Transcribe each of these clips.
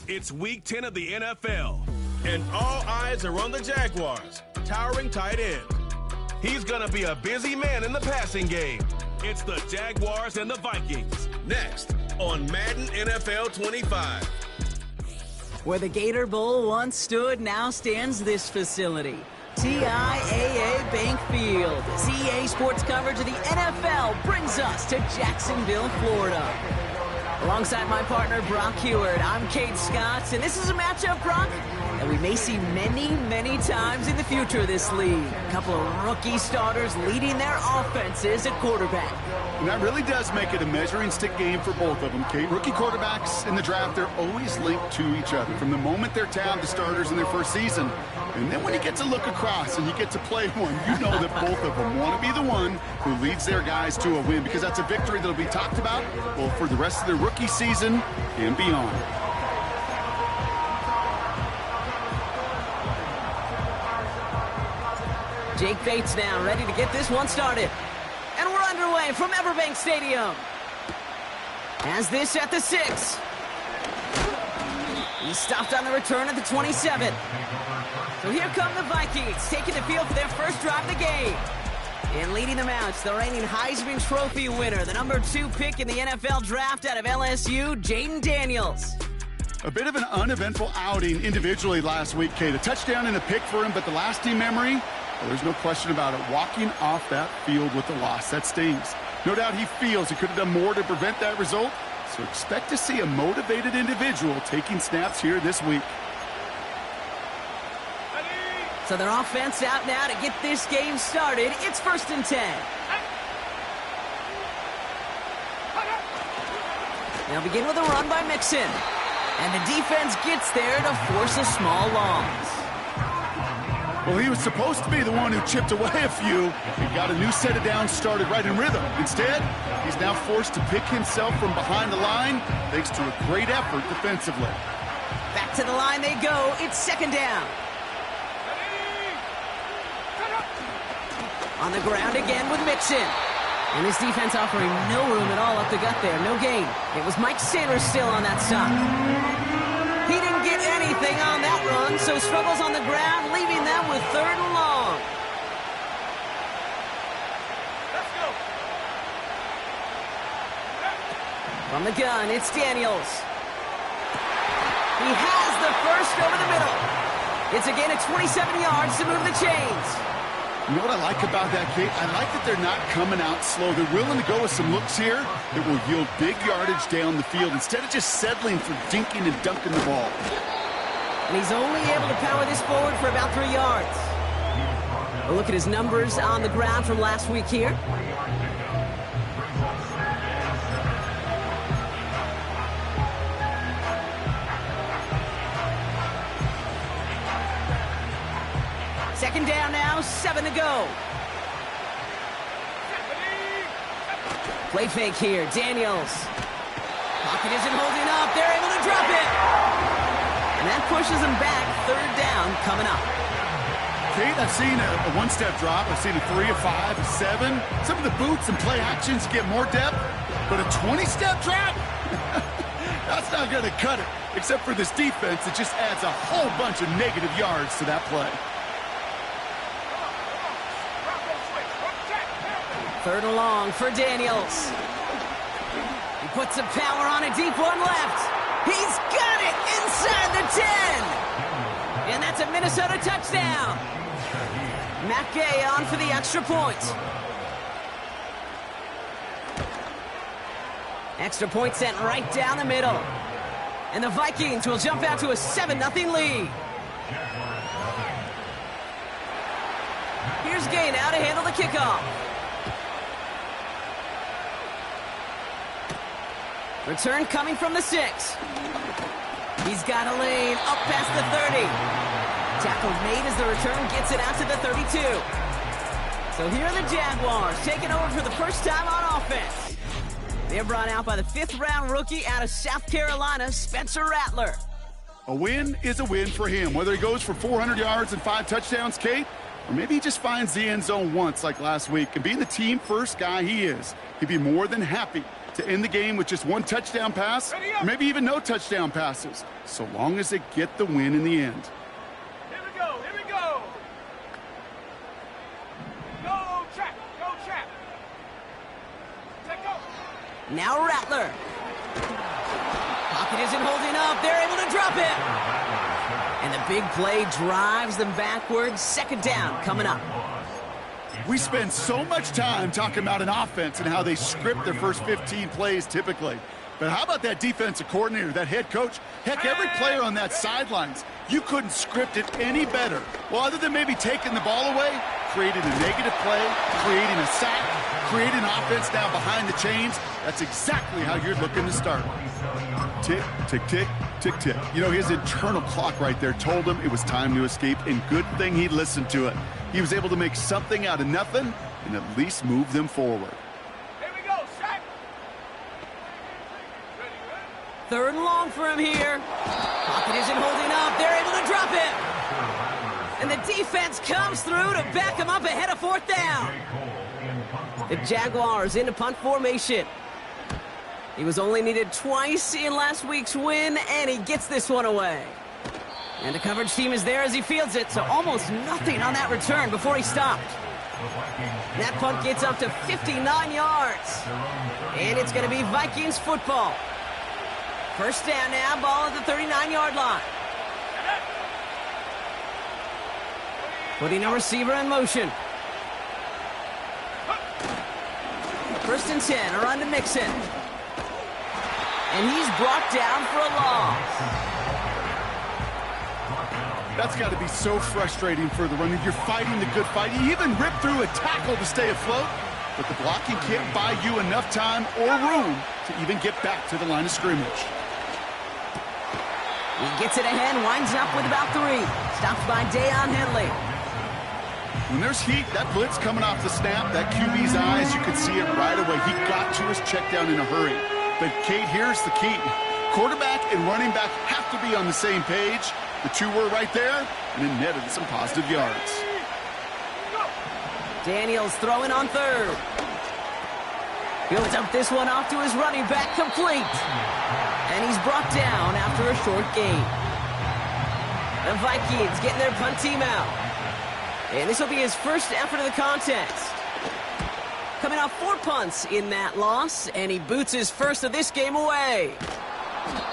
It's week 10 of the NFL, and all eyes are on the Jaguars' towering tight end. He's going to be a busy man in the passing game. It's the Jaguars and the Vikings, next on Madden NFL 25. Where the Gator Bowl once stood, now stands this facility. TIAA Bank Field. CEA Sports coverage of the NFL brings us to Jacksonville, Florida. Alongside my partner, Brock Heward, I'm Kate Scott, and this is a matchup, Brock, that we may see many, many times in the future of this league. A couple of rookie starters leading their offenses at quarterback. And that really does make it a measuring stick game for both of them, Kate. Rookie quarterbacks in the draft, they're always linked to each other from the moment they're tabbed the starters in their first season. And then when you get to look across and you get to play one, you know that both of them want to be the one who leads their guys to a win, because that's a victory that'll be talked about both for the rest of their rookie season and beyond. Jake Bates now ready to get this one started. And we're underway from Everbank Stadium. Has this at the 6. He stopped on the return at the 27. So here come the Vikings, taking the field for their first drive of the game. And leading them out, the reigning Heisman Trophy winner, the number 2 pick in the NFL draft out of LSU, Jaden Daniels. A bit of an uneventful outing individually last week, Kate. A touchdown and a pick for him, but the lasting memory, well, there's no question about it. Walking off that field with the loss, that stings. No doubt he feels he could have done more to prevent that result, so expect to see a motivated individual taking snaps here this week. So their offense out now to get this game started. It's 1st and 10. They'll begin with a run by Mixon. And the defense gets there to force a small loss. Well, he was supposed to be the one who chipped away a few. He got a new set of downs started right in rhythm. Instead, he's now forced to pick himself from behind the line thanks to a great effort defensively. Back to the line they go. It's 2nd down. On the ground again with Mixon. And his defense offering no room at all up the gut there. No gain. It was Mike Sanders still on that stop. He didn't get anything on that run, so struggles on the ground, leaving them with 3rd and long. Let's go. From the gun, it's Daniels. He has the first over the middle. It's a gain of 27 yards to move the chains. You know what I like about that, Kate? I like that they're not coming out slow. They're willing to go with some looks here that will yield big yardage down the field instead of just settling for dinking and dunking the ball. And he's only able to power this forward for about 3 yards. A look at his numbers on the ground from last week here. Second down now, 7 to go. Play fake here, Daniels. Pocket isn't holding up, they're able to drop it. And that pushes them back, 3rd down coming up. Kate, I've seen a one-step drop, I've seen a 3, a 5, a 7. Some of the boots and play actions get more depth, but a 20-step drop? That's not going to cut it, except for this defense that just adds a whole bunch of negative yards to that play. 3rd and long for Daniels. He puts some power on a deep one left. He's got it inside the 10. And that's a Minnesota touchdown. Matt Gay on for the extra point. Extra point sent right down the middle. And the Vikings will jump out to a 7-0 lead. Here's Gay now to handle the kickoff. Return coming from the 6. He's got a lane up past the 30. Tackle's made as the return gets it out to the 32. So here are the Jaguars taking over for the first time on offense. They're brought out by the 5th-round rookie out of South Carolina, Spencer Rattler. A win is a win for him, whether he goes for 400 yards and 5 touchdowns, Kate, or maybe he just finds the end zone once like last week. And being the team-first guy he is, he'd be more than happy to end the game with just one touchdown pass, or maybe even no touchdown passes, so long as they get the win in the end. Here we go, here we go. Go, trap, go, trap. Take go. Now Rattler. Pocket isn't holding up. They're able to drop it. And the big play drives them backwards. Second down coming up. We spend so much time talking about an offense and how they script their first 15 plays typically. But how about that defensive coordinator, that head coach? Heck, every player on that sidelines, you couldn't script it any better. Well, other than maybe taking the ball away, creating a negative play, creating a sack, creating offense down behind the chains. That's exactly how you're looking to start. Tick, tick, tick, tick, tick. You know, his internal clock right there told him it was time to escape, and good thing he listened to it. He was able to make something out of nothing and at least move them forward. Here we go, sack. Third and long for him here. Pocket isn't holding up. They're able to drop it. And the defense comes through to back him up ahead of fourth down. The Jaguars into punt formation. He was only needed twice in last week's win, and he gets this one away. And the coverage team is there as he fields it, so almost nothing on that return before he stopped. That punt gets up to 59 yards. And it's going to be Vikings football. First down now, ball at the 39-yard line. Putting a receiver in motion. First and 10, around to Mixon. And he's brought down for a loss. That's got to be so frustrating for the runner. You're fighting the good fight. You even rip through a tackle to stay afloat, but the blocking can't buy you enough time or room to even get back to the line of scrimmage. He gets it ahead, winds up with about 3. Stopped by DayOne Henley. When there's heat, that blitz coming off the snap, that QB's eyes, you could see it right away. He got to his check down in a hurry. But, Kate, here's the key. Quarterback and running back have to be on the same page. The two were right there, and it netted some positive yards. Daniels throwing on third. He'll dump this one off to his running back, complete. And he's brought down after a short gain. The Vikings getting their punt team out. And this will be his first effort of the contest. Coming off 4 punts in that loss, and he boots his first of this game away.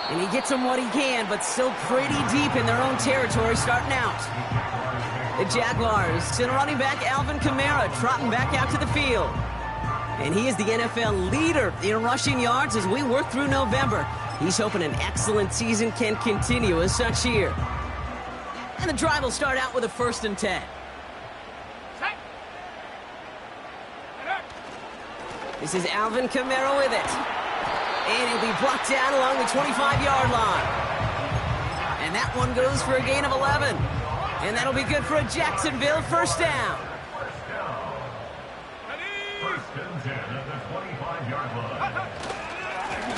And he gets him what he can, but still pretty deep in their own territory starting out. The Jaguars send running back Alvin Kamara trotting back out to the field. And he is the NFL leader in rushing yards as we work through November. He's hoping an excellent season can continue as such here. And the drive will start out with a first and 10. This is Alvin Kamara with it. And he'll be brought down along the 25-yard line. And that one goes for a gain of 11. And that'll be good for a Jacksonville first down.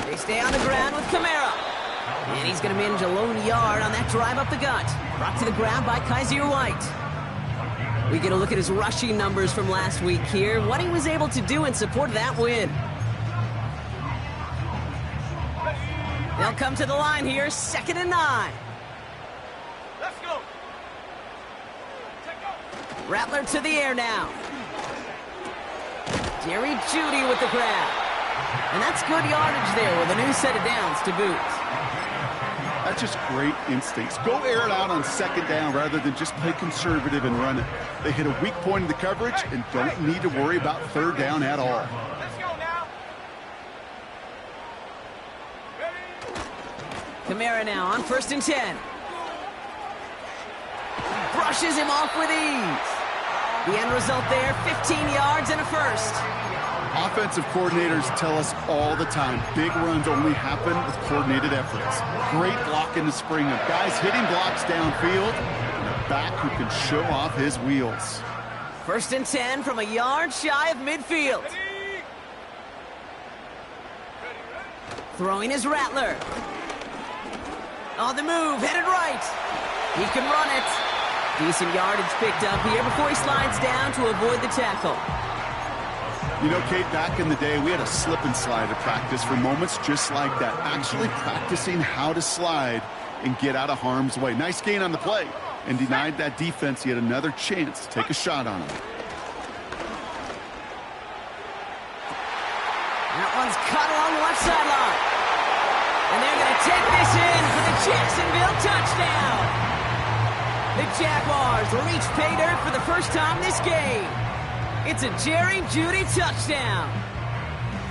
They stay on the ground with Kamara. And he's going to manage a lone yard on that drive up the gut. Brought to the ground by Kaiser White. We get a look at his rushing numbers from last week here. What he was able to do in support of that win. They'll come to the line here, 2nd and 9. Let's go. Rattler to the air now. Jerry Jeudy with the grab. And that's good yardage there with a new set of downs to boot. That's just great instincts. Go air it out on 2nd down rather than just play conservative and run it. They hit a weak point in the coverage and don't need to worry about 3rd down at all. Let's go now. Kamara now on 1st and 10. Brushes him off with ease. The end result there, 15 yards and a first. Offensive coordinators tell us all the time, big runs only happen with coordinated efforts. Great block in the spring of guys hitting blocks downfield and a back who can show off his wheels. 1st and 10 from a yard shy of midfield. Throwing his Rattler. On the move, headed right. He can run it. Decent yardage picked up here before he slides down to avoid the tackle. You know, Kate, back in the day, we had a slip and slide at practice for moments just like that. Actually practicing how to slide and get out of harm's way. Nice gain on the play, and denied that defense yet another chance to take a shot on him. That one's caught along the left sideline. And they're going to take this in for the Jacksonville touchdown. The Jaguars reach pay dirt for the first time this game. It's a Jerry Jeudy touchdown.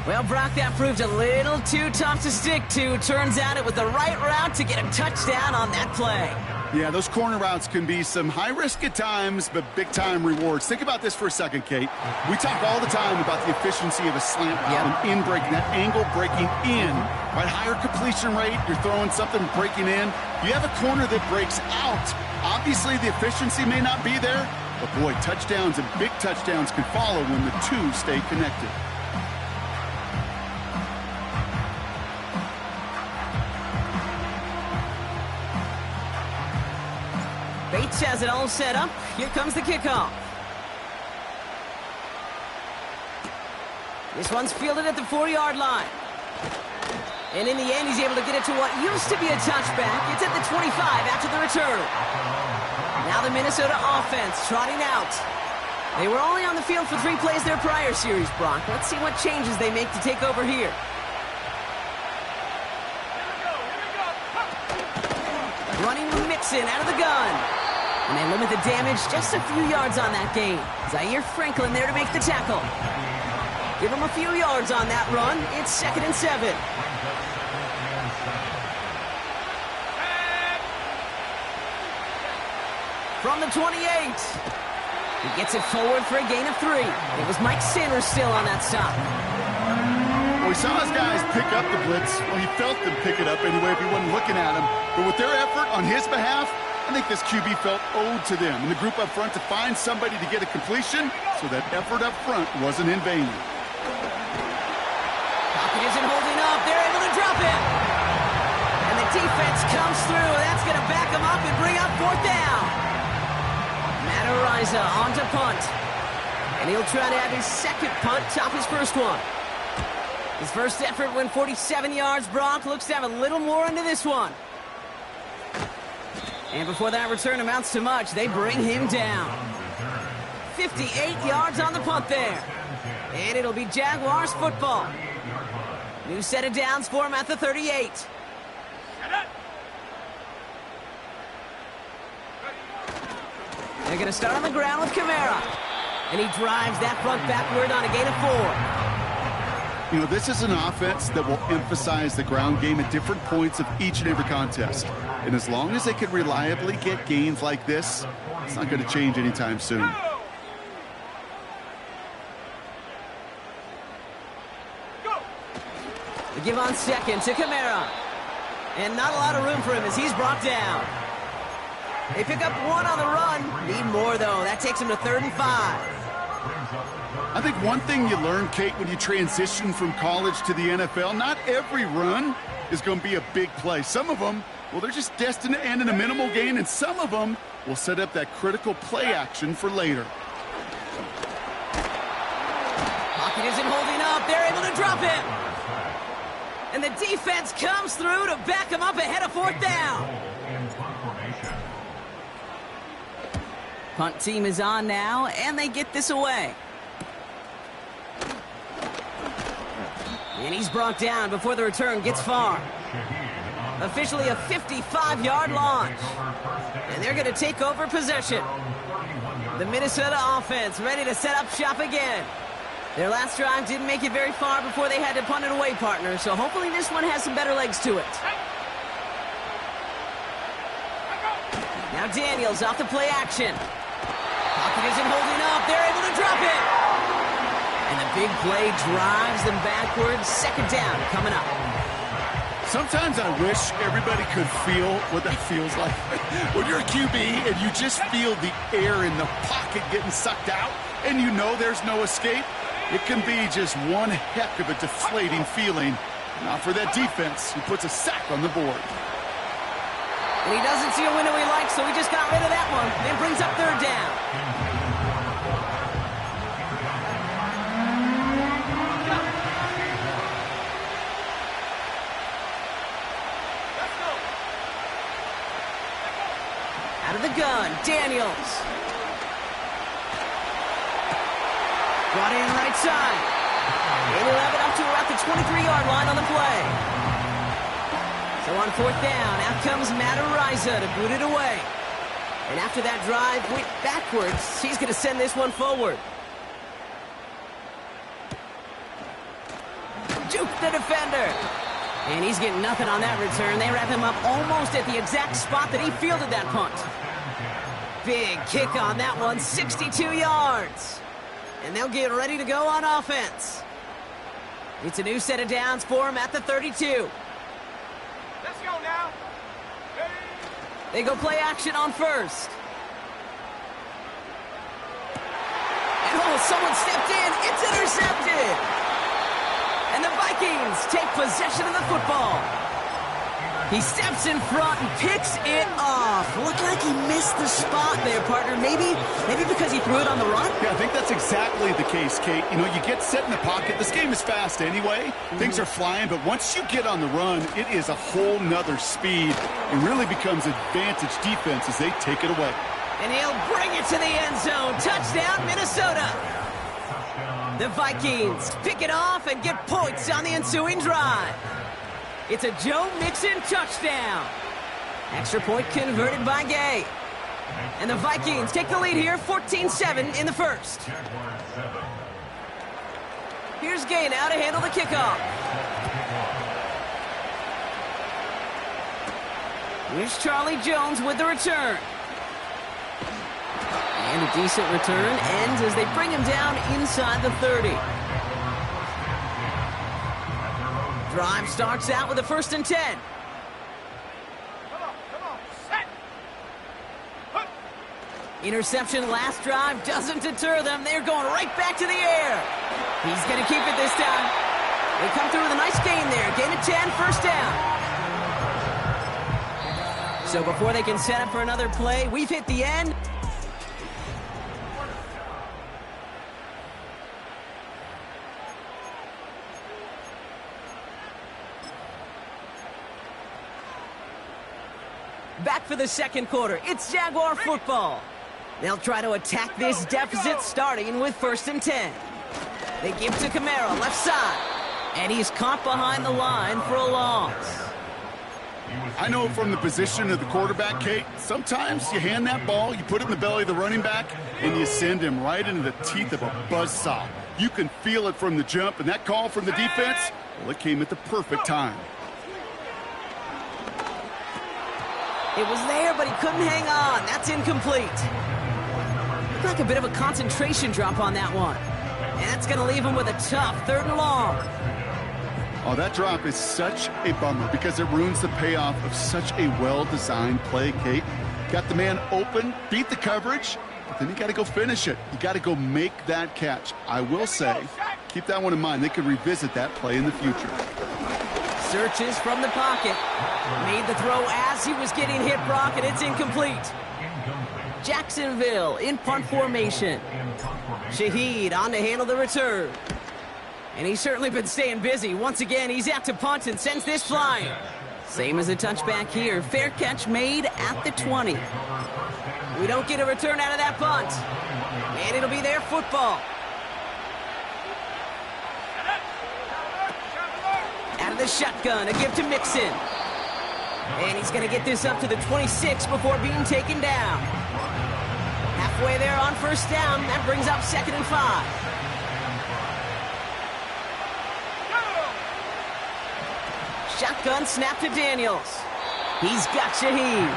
Well, Brock, that proved a little too tough to stick to. Turns out it was the right route to get a touchdown on that play. Yeah, those corner routes can be some high risk at times, but big-time rewards. Think about this for a second, Kate. We talk all the time about the efficiency of a slant route and in-breaking, that angle breaking in. Right, higher completion rate, you're throwing something breaking in. You have a corner that breaks out. Obviously, the efficiency may not be there, but boy, touchdowns and big touchdowns can follow when the two stay connected. Bates has it all set up. Here comes the kickoff. This one's fielded at the 4-yard line. And in the end, he's able to get it to what used to be a touchback. It's at the 25 after the return. Now the Minnesota offense trotting out. They were only on the field for 3 plays their prior series, Brock. Let's see what changes they make to take over here. Running Mixon out of the gun. And they limit the damage just a few yards on that gain. Zaire Franklin there to make the tackle. Give him a few yards on that run. It's 2nd and 7. From the 28. He gets it forward for a gain of 3. It was Mike Sanders still on that stop. Well, we saw his guys pick up the blitz. Well, he felt them pick it up anyway if he wasn't looking at him. But with their effort on his behalf, I think this QB felt owed to them and the group up front to find somebody to get a completion, so that effort up front wasn't in vain. Pocket isn't holding up. They're able to drop it. And the defense comes through. That's going to back them up and bring up 4th down. Matt Ariza on to punt. And he'll try to have his 2nd punt top his first one. His first effort went 47 yards. Brock looks to have a little more into this one. And before that return amounts to much, they bring him down. 58 yards on the punt there. And it'll be Jaguars football. New set of downs for him at the 38. They're going to start on the ground with Kamara. And he drives that front backward on a gain of 4. You know, this is an offense that will emphasize the ground game at different points of each and every contest. And as long as they can reliably get gains like this, it's not going to change anytime soon. They give on 2nd to Kamara. And not a lot of room for him as he's brought down. They pick up 1 on the run. Need more, though. That takes him to 3rd and 5. I think one thing you learn, Kate, when you transition from college to the NFL, not every run is going to be a big play. Some of them, well, they're just destined to end in a minimal gain, and some of them will set up that critical play action for later. Pocket isn't holding up. They're able to drop it. And the defense comes through to back him up ahead of 4th down. Punt team is on now, and they get this away. And he's brought down before the return gets far. Officially a 55-yard launch. And they're going to take over possession. The Minnesota offense ready to set up shop again. Their last drive didn't make it very far before they had to punt it away, partner. So hopefully this one has some better legs to it. Now Daniels off the play action. Pocket isn't holding up. They're able to drop it. And the big play drives them backwards. 2nd down coming up. Sometimes I wish everybody could feel what that feels like. When you're a QB and you just feel the air in the pocket getting sucked out and you know there's no escape, it can be just one heck of a deflating feeling. Not for that defense who puts a sack on the board. And he doesn't see a window he likes, so he just got rid of that one. And brings up 3rd down. Out of the gun, Daniels. Brought in right side. And he'll have it up to about the 23-yard line on the play. So on fourth down, out comes Matt Ariza to boot it away. And after that drive went backwards, he's going to send this one forward. Juke the defender. And he's getting nothing on that return. They wrap him up almost at the exact spot that he fielded that punt. Big kick on that one, 62 yards. And they'll get ready to go on offense. It's a new set of downs for him at the 32. Let's go now. Ready? They go play action on first. And someone stepped in. It's intercepted. And the Vikings take possession of the football. He steps in front and picks it off. Looked like he missed the spot there, partner. Maybe because he threw it on the run? Yeah, I think that's exactly the case, Kate. You know, you get set in the pocket. This game is fast anyway. Things are flying, but once you get on the run, it is a whole nother speed. It really becomes advantage defense as they take it away. And he'll bring it to the end zone. Touchdown, Minnesota. The Vikings pick it off and get points on the ensuing drive. It's a Joe Mixon touchdown. Extra point converted by Gay. And the Vikings take the lead here, 14-7 in the first. Here's Gay now to handle the kickoff. Here's Charlie Jones with the return. And a decent return ends as they bring him down inside the 30. Drive starts out with a 1st and 10. Come on, set. Hook. Interception last drive doesn't deter them. They're going right back to the air. He's going to keep it this time. They come through with a nice gain there. Gain of 10, 1st down. So before they can set up for another play, we've hit the end. Back for the second quarter. It's Jaguar football. They'll try to attack this deficit starting with 1st and 10. They give to Camaro, left side. And he's caught behind the line for a loss. I know from the position of the quarterback, Kate, sometimes you hand that ball, you put it in the belly of the running back, and you send him right into the teeth of a buzzsaw. You can feel it from the jump, and that call from the defense, well, it came at the perfect time. It was there, but he couldn't hang on. That's incomplete. Looked like a bit of a concentration drop on that one. And that's going to leave him with a tough 3rd and long. Oh, that drop is such a bummer because it ruins the payoff of such a well-designed play, Kate. Got the man open, beat the coverage, but then you got to go finish it. You got to go make that catch. I will say, keep that one in mind. They could revisit that play in the future. Searches from the pocket. Made the throw as he was getting hit, Brock, and it's incomplete. Jacksonville in punt formation. Shaheed on to handle the return. And he's certainly been staying busy. Once again, he's out to punt and sends this flying. Same as a touchback here. Fair catch made at the 20. We don't get a return out of that punt. And it'll be their football. Out of the shotgun, a give to Mixon. And he's going to get this up to the 26 before being taken down. Halfway there on 1st down. That brings up 2nd and 5. Shotgun snap to Daniels. He's got Shaheed.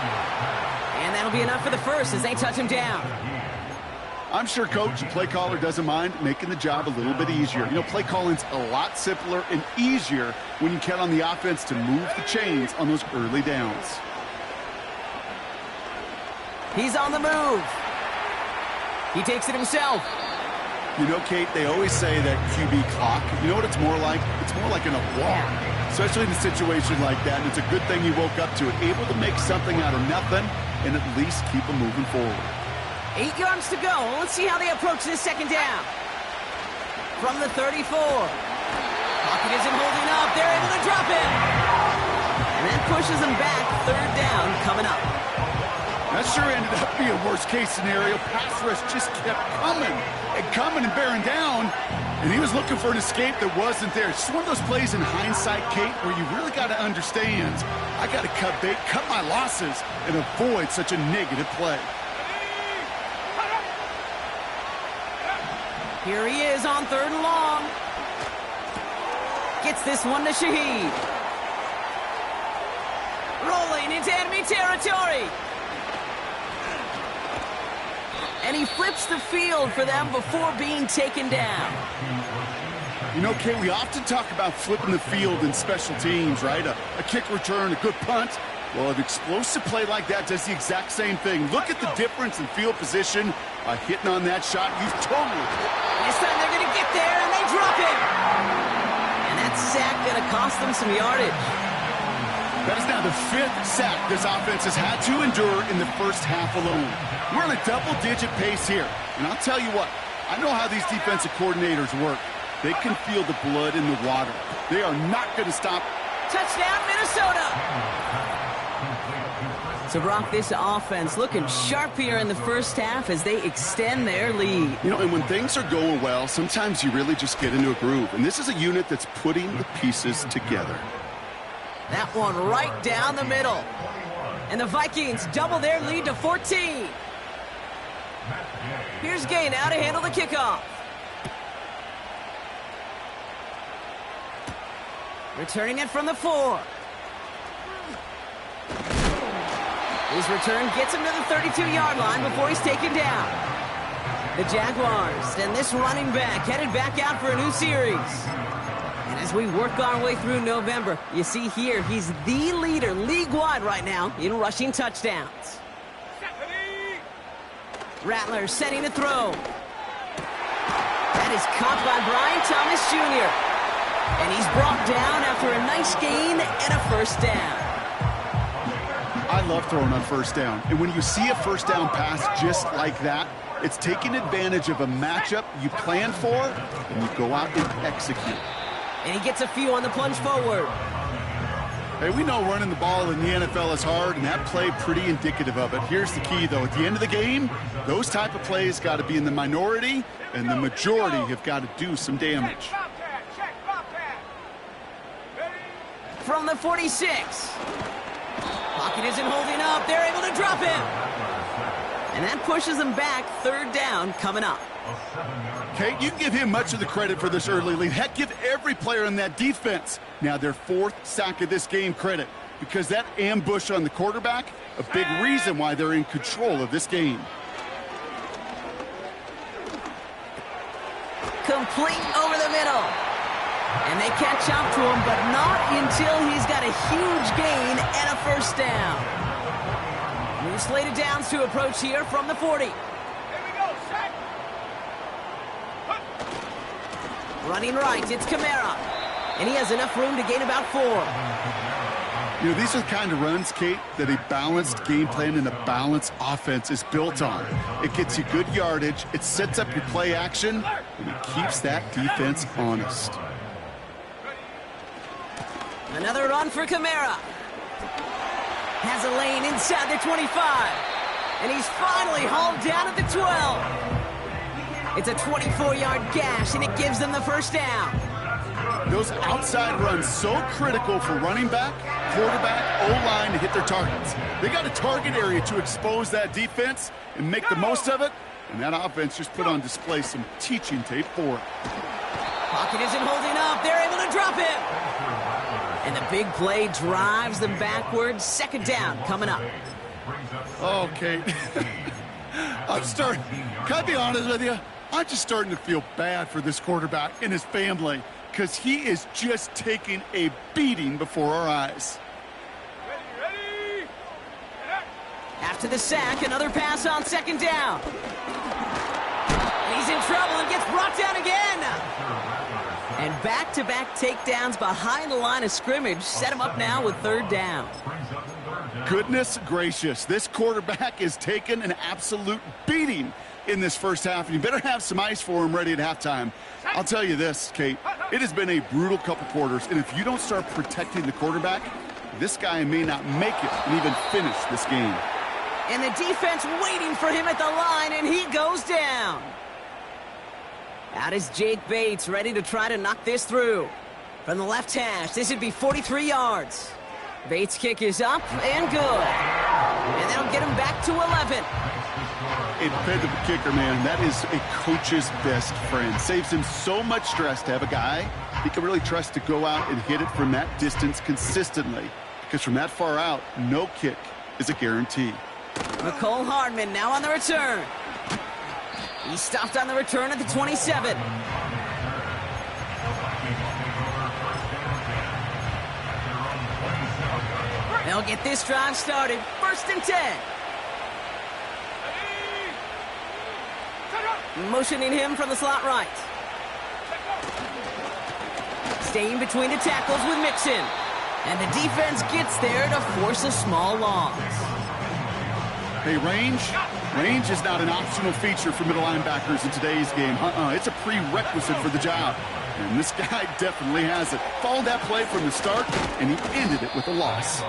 And that'll be enough for the first as they touch him down. I'm sure coach and play caller doesn't mind making the job a little bit easier. You know, play calling's a lot simpler and easier when you count on the offense to move the chains on those early downs. He's on the move. He takes it himself. You know, Kate, they always say that QB clock. You know what it's more like? It's more like an alarm, especially in a situation like that. And it's a good thing you woke up to it, able to make something out of nothing and at least keep them moving forward. 8 yards to go. Let's see how they approach this 2nd down. From the 34. Pocket isn't holding up. They're able to drop it. And that pushes them back. 3rd down coming up. That sure ended up being a worst-case scenario. Pass rush just kept coming and bearing down, and he was looking for an escape that wasn't there. It's just one of those plays in hindsight, Kate, where you really got to understand, I got to cut bait, cut my losses, and avoid such a negative play. Here he is on 3rd and long. Gets this one to Shaheed. Rolling into enemy territory. And he flips the field for them before being taken down. You know, Kate, we often talk about flipping the field in special teams, right? A kick return, a good punt. Well, an explosive play like that does the exact same thing. Look at the difference in field position. Hitting on that shot, you totally... This time they're going to get there, and they drop it. And that sack going to cost them some yardage. That is now the 5th sack this offense has had to endure in the first half alone. We're on a double-digit pace here. And I'll tell you what, I know how these defensive coordinators work. They can feel the blood in the water. They are not going to stop. Touchdown, Minnesota! So, Brock, this offense looking sharp here in the first half as they extend their lead. You know, and when things are going well, sometimes you really just get into a groove. And this is a unit that's putting the pieces together. That one right down the middle. And the Vikings double their lead to 14. Here's Gay now to handle the kickoff. Returning it from the 4. His return gets him to the 32-yard line before he's taken down. The Jaguars and this running back headed back out for a new series. And as we work our way through November, you see here he's the leader league-wide right now in rushing touchdowns. Rattler setting to throw. That is caught by Brian Thomas Jr. And he's brought down after a nice gain and a first down. I love throwing on first down. And when you see a first down pass just like that, it's taking advantage of a matchup you plan for, and you go out and execute. And he gets a few on the plunge forward. Hey, we know running the ball in the NFL is hard, and that play pretty indicative of it. Here's the key, though. At the end of the game, those type of plays got to be in the minority, and the majority have got to do some damage. From the 46. Pocket isn't holding up. They're able to drop him. And that pushes them back. 3rd down coming up. Kate, you can give him much of the credit for this early lead. Heck, give every player in that defense now their 4th sack of this game credit, because that ambush on the quarterback, a big reason why they're in control of this game. Complete over the middle. And they catch up to him, but not until he's got a huge gain and a first down. New slated downs to approach here from the 40. Running right, it's Kamara. And he has enough room to gain about 4. You know, these are the kind of runs, Kate, that a balanced game plan and a balanced offense is built on. It gets you good yardage, it sets up your play action, and it keeps that defense honest. Another run for Kamara. Has a lane inside the 25. And he's finally hauled down at the 12. It's a 24-yard gash, and it gives them the first down. Those outside runs so critical for running back, quarterback, O-line to hit their targets. They got a target area to expose that defense and make the most of it, and that offense just put on display some teaching tape for it. Pocket isn't holding up. They're able to drop him. And the big play drives them backwards. 2nd down coming up. Okay. Can I be honest with you? I'm just starting to feel bad for this quarterback and his family, because he is just taking a beating before our eyes. Ready. After the sack, another pass on 2nd down. And he's in trouble and gets brought down again. And back-to-back takedowns behind the line of scrimmage set him up now with 3rd down. Goodness gracious, this quarterback is taking an absolute beating in this first half, and you better have some ice for him ready at halftime. I'll tell you this, Kate, it has been a brutal couple quarters, and if you don't start protecting the quarterback, this guy may not make it and even finish this game. And the defense waiting for him at the line, and he goes down. Out is Jake Bates, ready to try to knock this through. From the left hash, this would be 43 yards. Bates' kick is up and good. And that'll get him back to 11. A dependable kicker, man. That is a coach's best friend. Saves him so much stress to have a guy he can really trust to go out and hit it from that distance consistently. Because from that far out, no kick is a guarantee. McCole Hardman now on the return. He stopped on the return at the 27. They'll get this drive started. 1st and 10. Motioning him from the slot right. Staying between the tackles with Mixon. And the defense gets there to force a small loss. Hey, range is not an optional feature for middle linebackers in today's game. It's a prerequisite for the job. And this guy definitely has it. Followed that play from the start, and he ended it with a loss.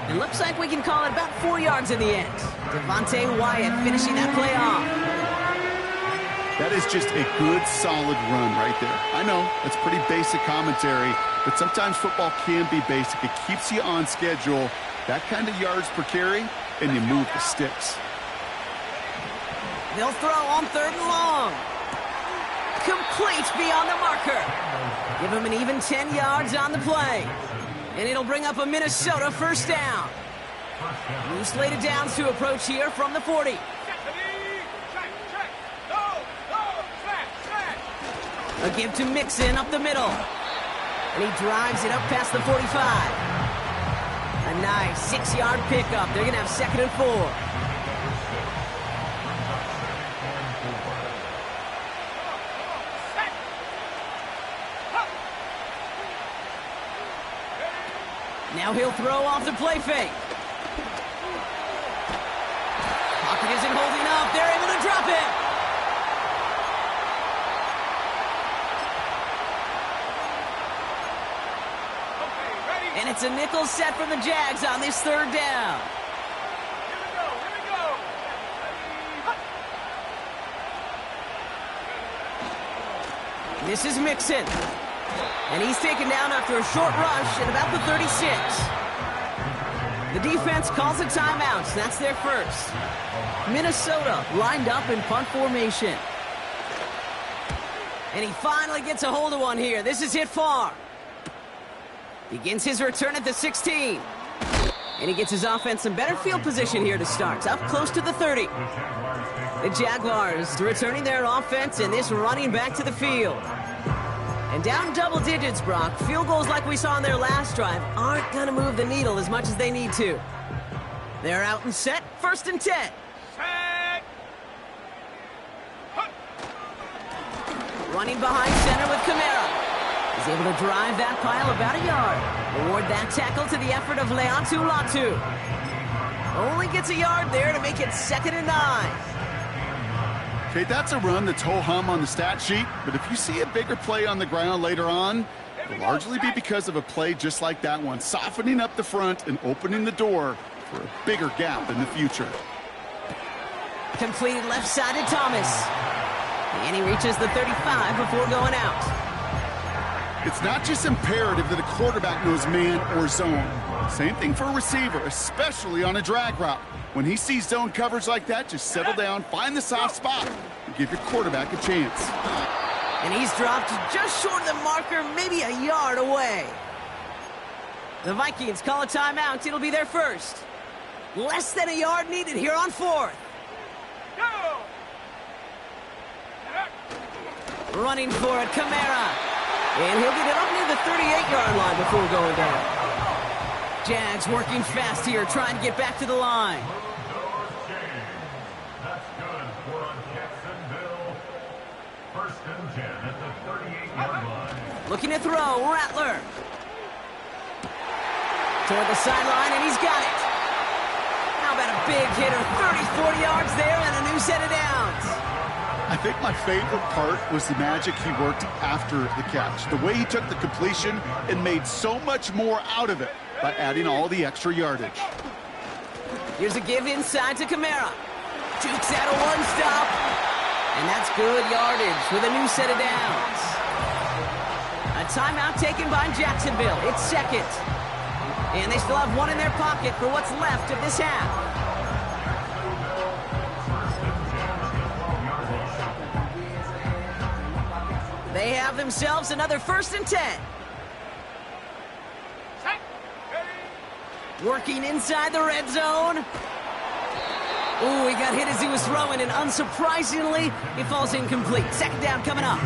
It looks like we can call it about 4 yards in the end. Devontae Wyatt finishing that play off. That is just a good, solid run right there. I know, that's pretty basic commentary, but sometimes football can be basic. It keeps you on schedule. That kind of yards per carry, and you move the sticks. They'll throw on 3rd and long. Complete beyond the marker. Give him an even 10 yards on the play. And it'll bring up a Minnesota 1st down. New slated downs to approach here from the 40. A give to Mixon up the middle. And he drives it up past the 45. A nice 6-yard pickup. They're going to have 2nd and 4. Now he'll throw off the play fake. Pocket isn't holding up. They're able to drop it. And it's a nickel set from the Jags on this 3rd down. Here we go. This is Mixon. And he's taken down after a short rush at about the 36. The defense calls a timeout. That's their first. Minnesota lined up in punt formation. And he finally gets a hold of one here. This is hit far. Begins his return at the 16. And he gets his offense in better field position here to start. Up close to the 30. The Jaguars returning their offense and this running back to the field. And down double digits, Brock. Field goals like we saw on their last drive aren't going to move the needle as much as they need to. They're out and set. 1st and 10. Set. Running behind center with Kamara. He's able to drive that pile about a yard. Award that tackle to the effort of Leontu Latu. Only gets a yard there to make it 2nd and 9. Okay, that's a run that's ho-hum on the stat sheet, but if you see a bigger play on the ground later on, it'll largely be because of a play just like that one, softening up the front and opening the door for a bigger gap in the future. Completed left side to Thomas. And he reaches the 35 before going out. It's not just imperative that a quarterback knows man or zone. Same thing for a receiver, especially on a drag route. When he sees zone coverage like that, just settle down, find the soft spot, and give your quarterback a chance. And he's dropped just short of the marker, maybe a yard away. The Vikings call a timeout. It'll be their first. Less than a yard needed here on 4th. Go. Running for it, Kamara. And he'll get it up near the 38-yard line before going down. Jags working fast here, trying to get back to the line. That's good for Jacksonville. 1st and 10 at the 38-yard line. Looking to throw, Rattler. Toward the sideline, and he's got it. How about a big hitter, 30-40 yards there, and a new set of downs. I think my favorite part was the magic he worked after the catch. The way he took the completion and made so much more out of it by adding all the extra yardage. Here's a give inside to Kamara. Jukes out a one-stop. And that's good yardage with a new set of downs. A timeout taken by Jacksonville. It's second. And they still have one in their pocket for what's left of this half. They have themselves another 1st and 10. Working inside the red zone. Ooh, he got hit as he was throwing, and unsurprisingly, he falls incomplete. 2nd down coming up.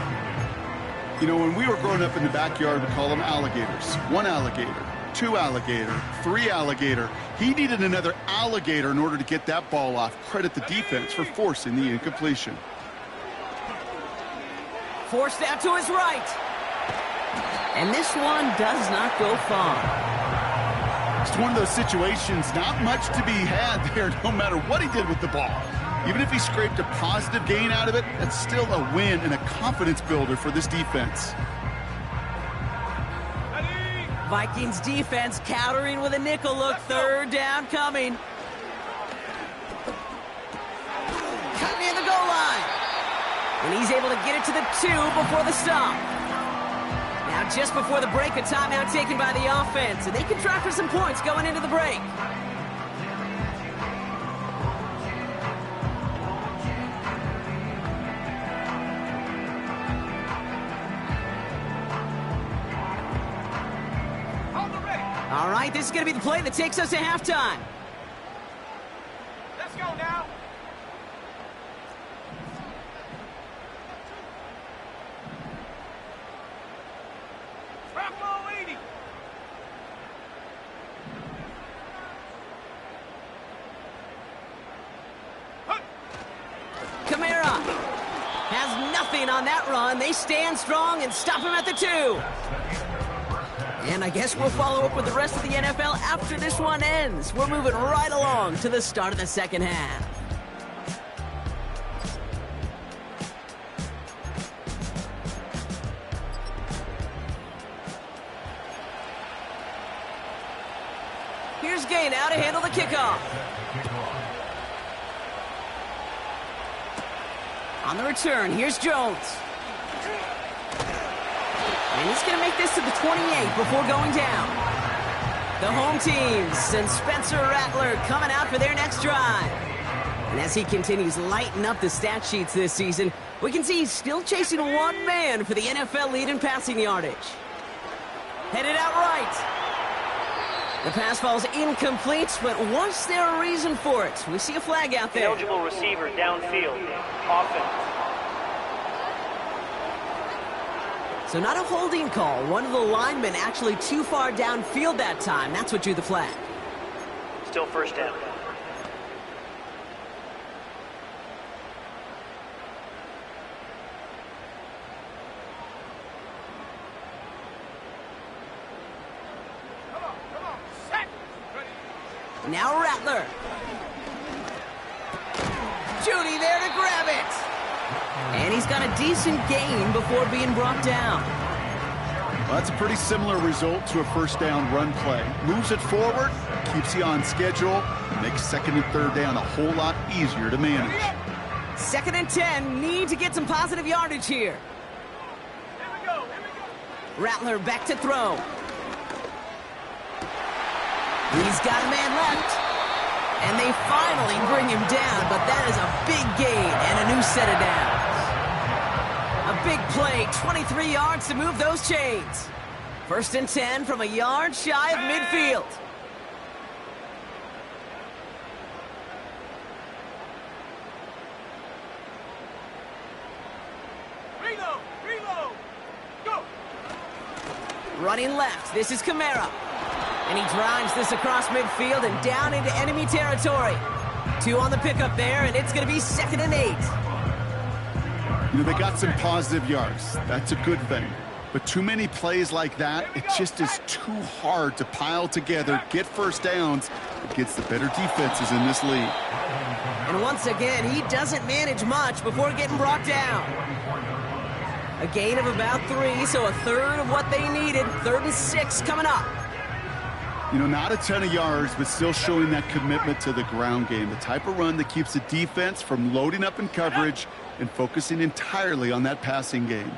You know, when we were growing up in the backyard, we call them alligators. 1 alligator, 2 alligator, 3 alligator. He needed another alligator in order to get that ball off. Credit the defense for forcing the incompletion. Forced out to his right. And this one does not go far. It's one of those situations, not much to be had there, no matter what he did with the ball. Even if he scraped a positive gain out of it, that's still a win and a confidence builder for this defense. Vikings defense countering with a nickel look. 3rd down coming. Cutting in the goal line. And he's able to get it to the 2 before the stop. Now just before the break, a timeout taken by the offense. And they can try for some points going into the break. All right, this is going to be the play that takes us to halftime. Let's go now. Trap low 80. Kamara has nothing on that run. They stand strong and stop him at the 2. And I guess we'll follow up with the rest of the NFL after this one ends. We're moving right along to the start of the 2nd half. Here's Gay now to handle the kickoff. On the return, here's Jones. And he's going to make this to the 28 before going down. The home teams and Spencer Rattler coming out for their next drive. And as he continues lighting up the stat sheets this season, we can see he's still chasing one man for the NFL lead in passing yardage. Headed out right. The pass falls incomplete, but was there a reason for it? We see a flag out there. Eligible receiver downfield. Offense. So not a holding call. One of the linemen actually too far downfield that time. That's what drew the flag. Still 1st down. Come on. Set. Ready. Now Rattler. Judy there to grab it. And he's got a decent gain before being brought down. Well, that's a pretty similar result to a 1st down run play. Moves it forward, keeps you on schedule, makes 2nd and 3rd down a whole lot easier to manage. 2nd and 10, need to get some positive yardage here. Here we go. Rattler back to throw. He's got a man left. And they finally bring him down, but that is a big gain and a new set of downs. A big play, 23 yards to move those chains. 1st and 10 from a yard shy of midfield. Reload. Go. Running left, this is Kamara. And he drives this across midfield and down into enemy territory. 2 on the pickup there, and it's going to be 2nd and 8. You know, they got some positive yards. That's a good thing. But too many plays like that, it just is too hard to pile together, get 1st downs against the better defenses in this league. And once again, he doesn't manage much before getting brought down. A gain of about 3, so a third of what they needed. 3rd and 6 coming up. You know, not a ton of yards, but still showing that commitment to the ground game. The type of run that keeps the defense from loading up in coverage and focusing entirely on that passing game.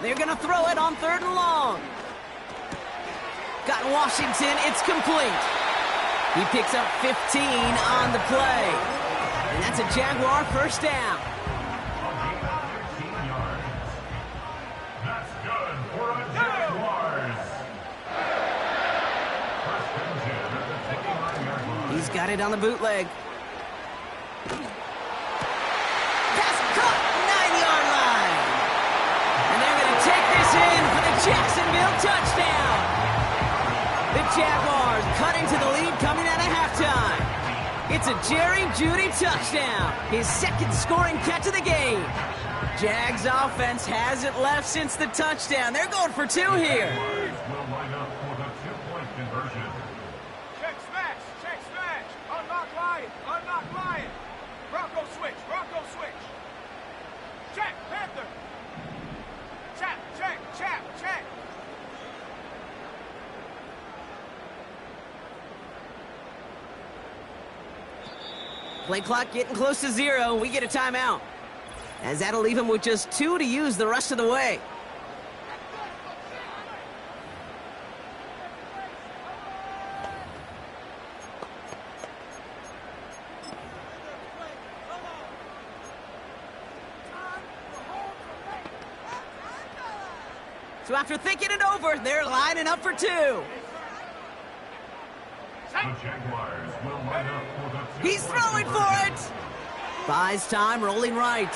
They're going to throw it on 3rd and long. Got Washington. It's complete. He picks up 15 on the play. And that's a Jaguar first down. That's good for a Jaguars. First and 10 at the 29-yard line. He's got it on the bootleg. Pass caught, 9-yard line. And they're going to take this in for the Jacksonville touchdown. The Jaguars cutting to the lead coming out of halftime. It's a Jerry Jeudy touchdown, his 2nd scoring catch of the game. Jags offense hasn't left since the touchdown. They're going for 2 here. Will line up for the 2-point conversion. Check smash. Check smash. Unlock Lion. Unlock Lion. Bronco switch. Bronco switch. Check. Panther. Chap. Check. Chap. Check. Play clock getting close to 0. We get a timeout, as that'll leave him with just 2 to use the rest of the way. So after thinking it over, they're lining up for 2. The Jaguars will line up for the 2-point He's throwing for it. Buys time, rolling right.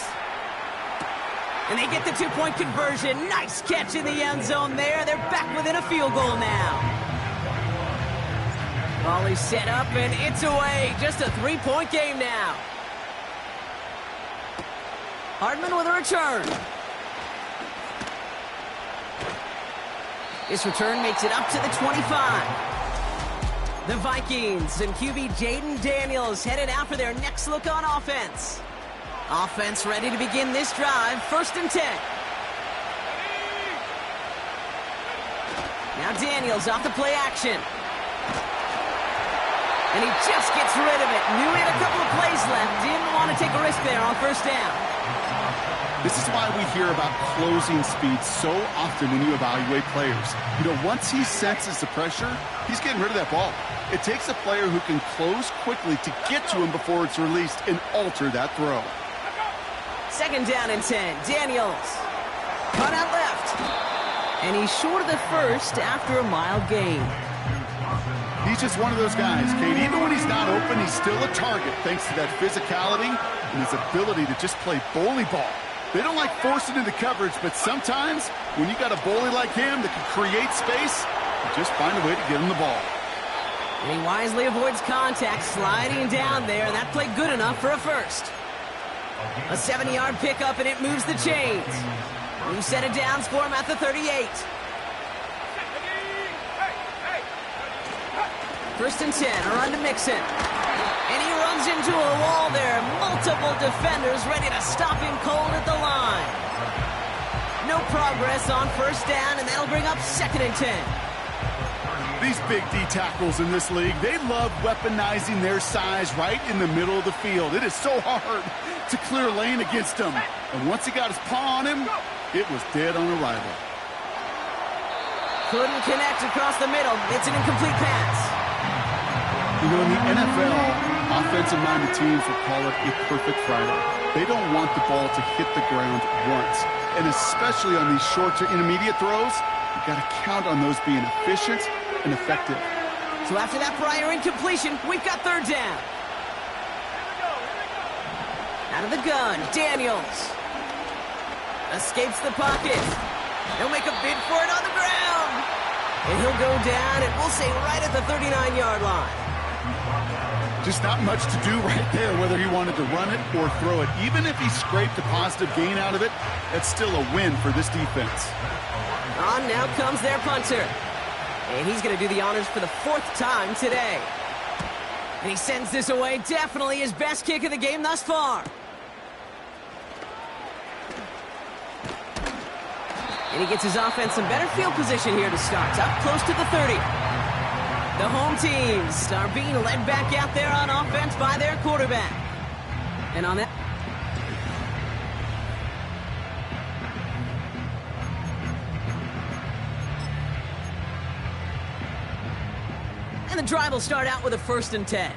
And they get the 2-point conversion. Nice catch in the end zone there. They're back within a field goal now. Volley set up, and it's away. Just a 3-point game now. Hardman with a return. This return makes it up to the 25. The Vikings and QB Jaden Daniels headed out for their next look on offense. Offense ready to begin this drive. 1st and 10. Now Daniels off the play action. And he just gets rid of it. Knew he had a couple of plays left. Didn't want to take a risk there on 1st down. This is why we hear about closing speed so often when you evaluate players. You know, once he senses the pressure, he's getting rid of that ball. It takes a player who can close quickly to get to him before it's released and alter that throw. 2nd down and 10. Daniels. Cut out left. And he's short of the 1st after a mild gain. He's just one of those guys, Kate. Even when he's not open, he's still a target thanks to that physicality and his ability to just play bully ball. They don't like forcing into coverage, but sometimes when you got a bully like him that can create space, you just find a way to get him the ball. And he wisely avoids contact, sliding down there, and that played good enough for a 1st. A 70-yard pickup, and it moves the chains. New set of downs for him at the 38. 1st and 10, a run to Mixon. And he runs into a wall there. Multiple defenders ready to stop him cold at the line. No progress on 1st down, and that'll bring up 2nd and 10. These big D tackles in this league, they love weaponizing their size right in the middle of the field. It is so hard to clear a lane against him. And once he got his paw on him, it was dead on arrival. Couldn't connect across the middle. It's an incomplete pass. You know, in the NFL, offensive-minded teams will call it a perfect Friday. They don't want the ball to hit the ground once. And especially on these short to intermediate throws, you got to count on those being efficient and effective. So after that prior incompletion, we've got 3rd down. Out of the gun, Daniels. Escapes the pocket. He'll make a bid for it on the ground. And he'll go down, and we'll say right at the 39-yard line. Just not much to do right there, whether he wanted to run it or throw it. Even if he scraped a positive gain out of it, that's still a win for this defense. On now comes their punter. And he's going to do the honors for the 4th time today. And he sends this away. Definitely his best kick of the game thus far. And he gets his offense some better field position here to start. Up close to the 30. The home teams are being led back out there on offense by their quarterback. And on that... And the drive will start out with a 1st and 10.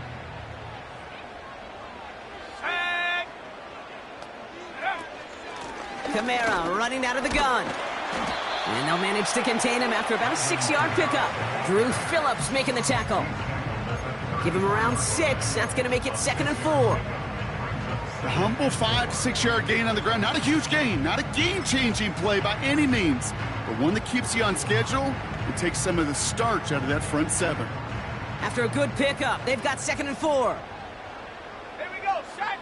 Kamara running out of the gun. And they'll manage to contain him after about a 6-yard pickup. Drew Phillips making the tackle. Give him around 6. That's going to make it 2nd and 4. A humble 5 to 6 yard gain on the ground. Not a huge gain, not a game-changing play by any means, but one that keeps you on schedule and takes some of the starch out of that front 7. After a good pickup, they've got 2nd and 4. Here we go, set.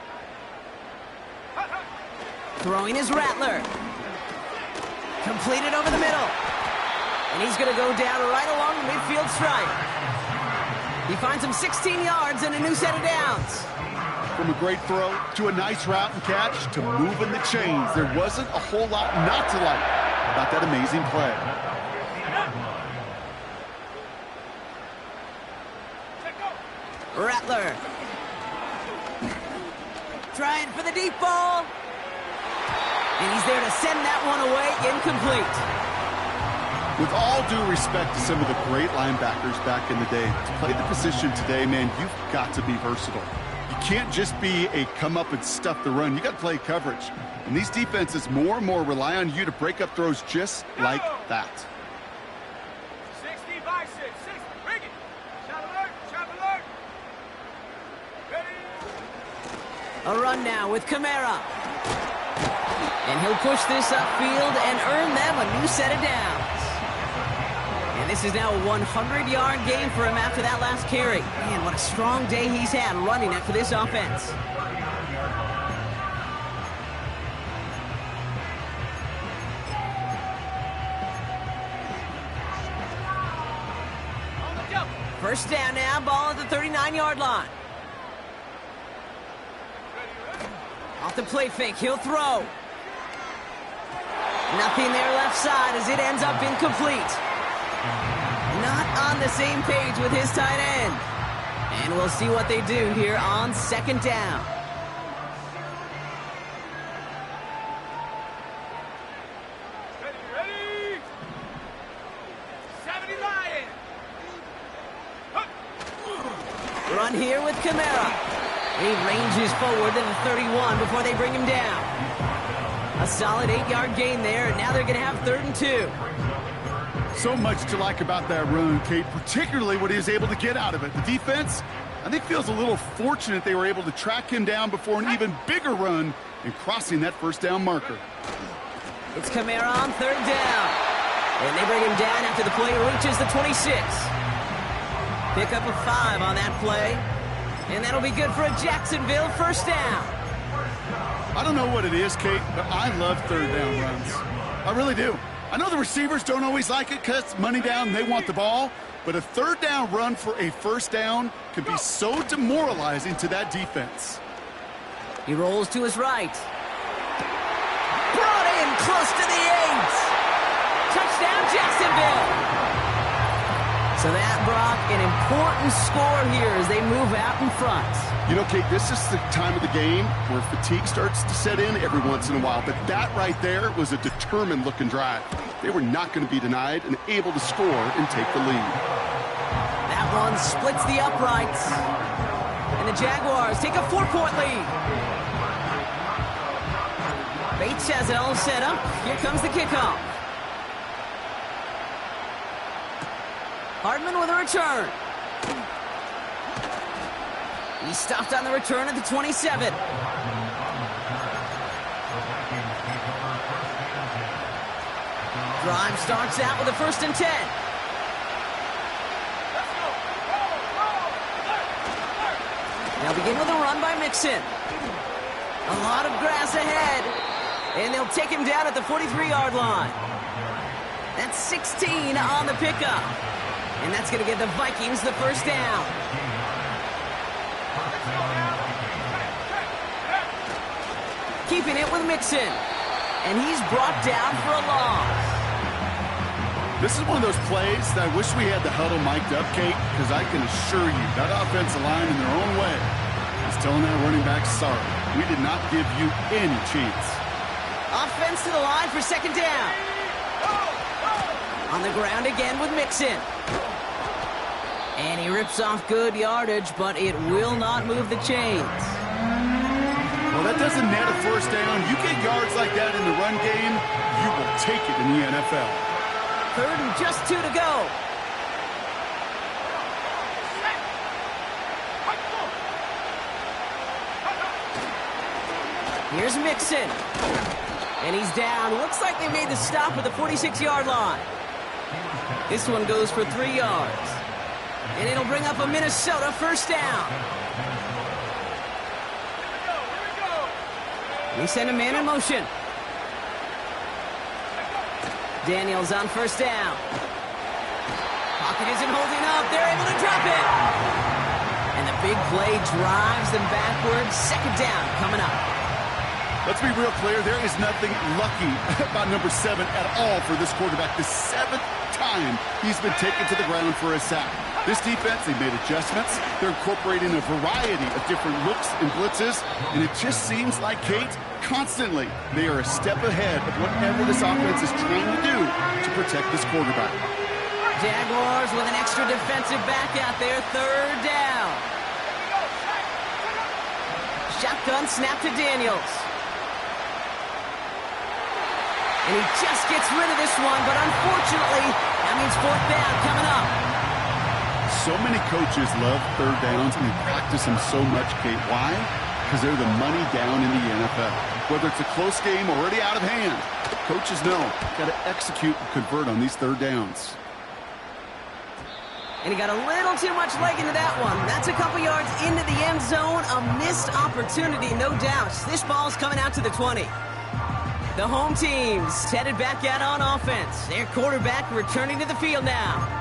Throwing is Rattler. Completed over the middle. And he's going to go down right along the midfield stripe. He finds him 16 yards and a new set of downs. From a great throw to a nice route and catch to moving the chains, there wasn't a whole lot not to like about that amazing play. Rattler. Trying for the deep ball. And he's there to send that one away, incomplete. With all due respect to some of the great linebackers back in the day, to play the position today, man, you've got to be versatile. You can't just be a come up and stuff the run. You got to play coverage. And these defenses more and more rely on you to break up throws just like that. 60 by 6, 60, bring it. Shot alert, shot alert. Ready. A run now with Kamara. And he'll push this upfield and earn them a new set of downs. And this is now a 100-yard game for him after that last carry. Man, what a strong day he's had running it for this offense. First down now, ball at the 39-yard line. Off the play fake, he'll throw. Nothing there left side as it ends up incomplete. Not on the same page with his tight end. And we'll see what they do here on 2nd down. Ready. 70 Lion. Run here with Kamara. He ranges forward to the 31 before they bring him down. A solid 8-yard gain there, and now they're going to have 3rd and 2. So much to like about that run, Kate, particularly what he was able to get out of it. The defense, I think, feels a little fortunate they were able to track him down before an even bigger run and crossing that 1st down marker. It's Kamara on 3rd down. And they bring him down after the play reaches the 26. Pick up a 5 on that play. And that'll be good for a Jacksonville 1st down. I don't know what it is, Kate, but I love 3rd down runs. I really do. I know the receivers don't always like it because it's money down and they want the ball, but a 3rd down run for a 1st down can be so demoralizing to that defense. He rolls to his right. Brought in close to the 8. Touchdown, Jacksonville. So that, Brock, an important score here as they move out in front. You know, Kate, this is the time of the game where fatigue starts to set in every once in a while, but that right there was a determined-looking drive. They were not going to be denied and able to score and take the lead. That one splits the uprights. And the Jaguars take a 4-point lead. Bates has it all set up. Here comes the kickoff. Hardman with a return. He stopped on the return at the 27. Drive starts out with a 1st and 10. They'll begin with a run by Mixon. A lot of grass ahead. And they'll take him down at the 43-yard line. That's 16 on the pickup. And that's going to give the Vikings the 1st down. Keeping it with Mixon. And he's brought down for a loss. This is one of those plays that I wish we had the huddle mic'd up, Kate, because I can assure you that offensive line in their own way is telling that running back, sorry, we did not give you any chance. Offense to the line for second down. On the ground again with Mixon. And he rips off good yardage, but it will not move the chains. Well, that doesn't net a first down. You get yards like that in the run game, you will take it in the NFL. Third and just 2 to go. Here's Mixon. And he's down. Looks like they made the stop at the 46-yard line. This one goes for 3 yards. And it'll bring up a Minnesota first down. We send a man in motion. Daniels on first down. Pocket isn't holding up. They're able to drop it. And the big play drives them backwards. Second down coming up. Let's be real clear. There is nothing lucky about number 7 at all for this quarterback. The 7th time he's been taken to the ground for a sack. This defense, they made adjustments. They're incorporating a variety of different looks and blitzes, and it just seems like, Kate, constantly they are a step ahead of whatever this offense is trying to do to protect this quarterback. Jaguars with an extra defensive back out there, third down. Shotgun snap to Daniels. And he just gets rid of this one, but unfortunately, that means fourth down coming up. So many coaches love third downs, and they practice them so much, Kate. Why? Because they're the money down in the NFL. Whether it's a close game or already out of hand, coaches know, got to execute and convert on these third downs. And he got a little too much leg into that one. That's a couple yards into the end zone. A missed opportunity, no doubt. This ball's coming out to the 20. The home team's headed back out on offense. Their quarterback returning to the field now.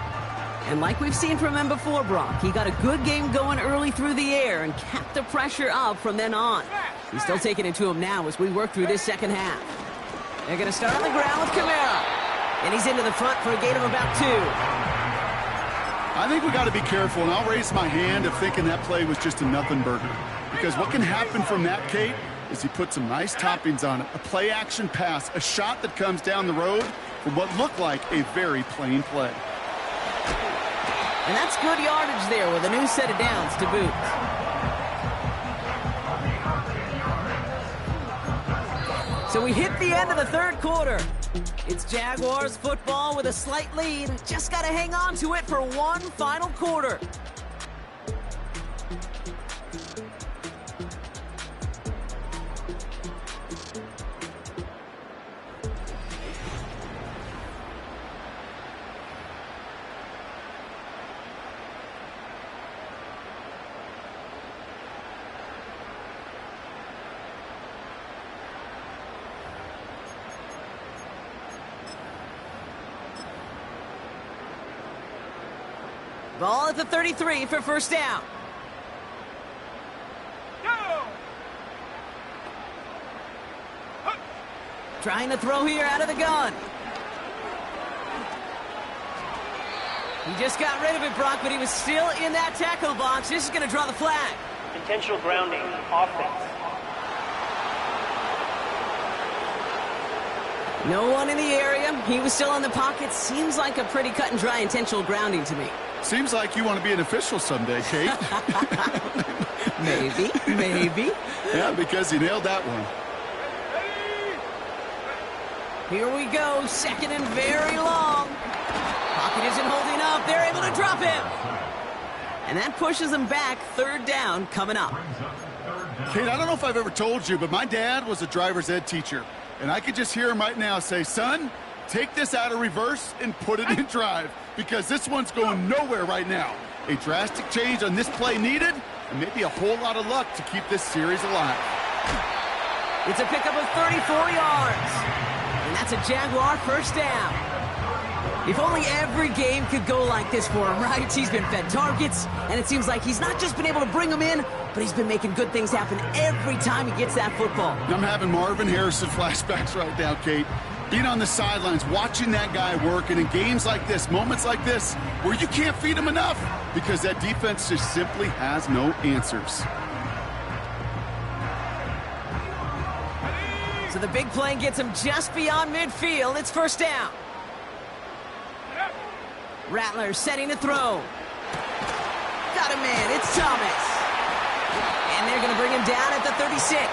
And like we've seen from him before, Brock, he got a good game going early through the air and kept the pressure up from then on. He's still taking it to him now as we work through this second half. They're going to start on the ground with Kamara. And he's into the front for a gain of about 2. I think we got to be careful, and I'll raise my hand of thinking that play was just a nothing burger. Because what can happen from that, Kate, is you put some nice toppings on it. A play-action pass, a shot that comes down the road from what looked like a very plain play. And that's good yardage there with a new set of downs to boot. So we hit the end of the third quarter. It's Jaguars football with a slight lead. Just got to hang on to it for one final quarter. Ball at the 33 for first down. Trying to throw here out of the gun. He just got rid of it, Brock, but he was still in that tackle box. This is going to draw the flag. Intentional grounding, offense. No one in the area. He was still in the pocket. Seems like a pretty cut and dry intentional grounding to me. Seems like you want to be an official someday, Kate. Maybe. Yeah, because you nailed that one. Here we go. Second and very long. Pocket isn't holding up. They're able to drop him. And that pushes them back. Third down coming up. Kate, I don't know if I've ever told you, but my dad was a driver's ed teacher. And I could just hear him right now say, son, take this out of reverse and put it in drive, because this one's going nowhere right now. A drastic change on this play needed, and maybe a whole lot of luck to keep this series alive. It's a pickup of 34 yards. And that's a Jaguar first down. If only every game could go like this for him, right? He's been fed targets, and it seems like he's not just been able to bring them in, but he's been making good things happen every time he gets that football. I'm having Marvin Harrison flashbacks right now, Kate. Being on the sidelines, watching that guy work, and in games like this, moments like this, where you can't feed him enough because that defense just simply has no answers. So the big play gets him just beyond midfield. It's first down. Rattler setting to throw. Got a man. It's Thomas. And they're going to bring him down at the 36.